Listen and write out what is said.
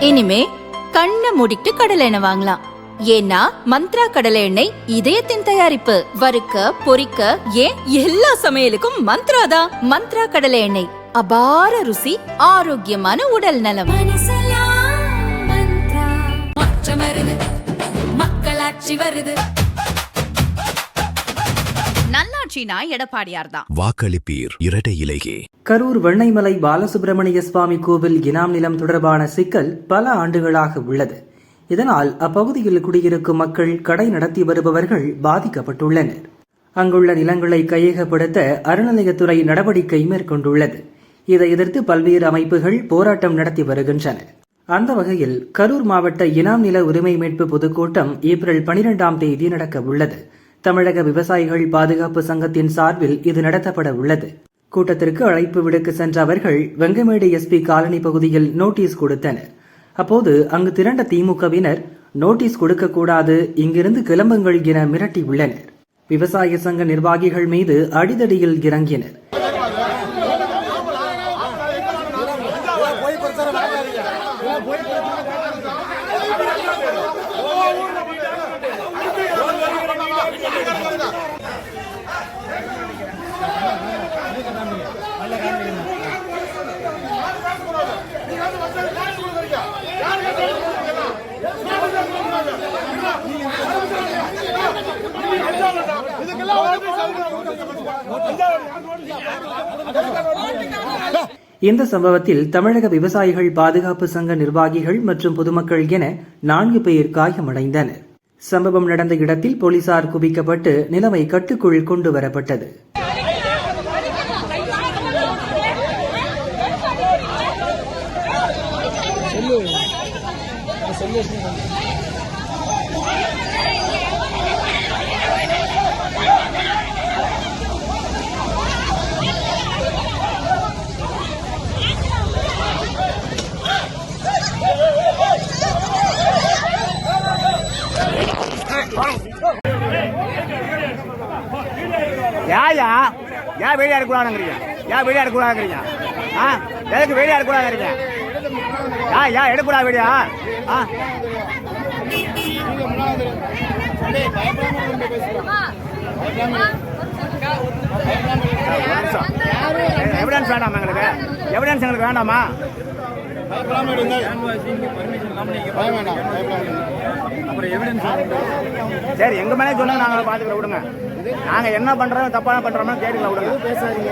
இனிமே கண்ணை மூடிட்டு கடலை எண்ணெய் வாங்கலாம். ஏன்னா மந்த்ரா கடலை எண்ணெய் இதயத்தின் தயாரிப்பு. வறுக்க பொரிக்க ஏன் எல்லா சமையலுக்கும் மந்த்ரா தான். மந்த்ரா கடலை எண்ணெய், அபார ருசி, ஆரோக்கியமான உடல் நலம். மக்களாட்சி வருது. நல்லாட்சினா எடப்பாடியார் தான். வாக்களிப்பீர் இரட்டை இலையே. கரூர் வெண்ணைமலை பாலசுப்பிரமணிய சுவாமி கோவில் இனாம் நிலம் தொடர்பான சிக்கல் பல ஆண்டுகளாக உள்ளது. இதனால் அப்பகுதியில் குடியிருக்கும் மக்கள் கடை நடத்தி வருபவர்கள் பாதிக்கப்பட்டுள்ளனர். அங்குள்ள நிலங்களை கையகப்படுத்த அறநிலையத்துறை நடவடிக்கை மேற்கொண்டுள்ளது. இதை எதிர்த்து பல்வேறு அமைப்புகள் போராட்டம் நடத்தி வருகின்றன. அந்த வகையில் கரூர் மாவட்ட இனாம் நில உரிமை மீட்பு பொதுக்கூட்டம் ஏப்ரல் 12ஆம் தேதி நடக்க உள்ளது. தமிழக விவசாயிகள் பாதுகாப்பு சங்கத்தின் சார்பில் இது நடத்தப்பட உள்ளது. கூட்டத்திற்கு அழைப்பு விடுக்க சென்ற அவர்கள் வெங்கமேடு எஸ்பி காலனி பகுதியில் நோட்டீஸ் கொடுத்தனர். அப்போது அங்கு திரண்ட திமுகவினர் நோட்டீஸ் கொடுக்கக்கூடாது, இங்கிருந்து கிளம்புங்கள் என மிரட்டியுள்ளனர். விவசாய சங்க நிர்வாகிகள் மீது அடிதடியில் இறங்கினர். இந்த சம்பவத்தில் தமிழக விவசாயிகள் பாதுகாப்பு சங்க நிர்வாகிகள் மற்றும் பொதுமக்கள் என 4 பேர் காயமடைந்தனர். சம்பவம் நடந்த இடத்தில் போலீசார் குவிக்கப்பட்டு நிலைமை கட்டுக்குள் கொண்டு வரப்பட்டது. ஏன் வெளியே எடுக்கூடாதுங்கிறீங்க? ஏன் வெளியே எடுக்கூடாதுங்கிறீங்க? எதுக்கு வெளியே எடுக்கூடாதுங்கிறீங்க? ஏன் எடுக்கூடாது வெளியா? எவிடன்ஸ் வேண்டாமா எங்களுக்கு? எவிடன்ஸ் எங்களுக்கு வேண்டாமா? சரி, எங்க மேலே சொன்னா நாங்க பாத்துக்கிற விடுங்க. நாங்க என்ன பண்றோம் தப்பா பண்றோம்னா கேட்டுக்கல விடுங்க. பேசாதீங்க.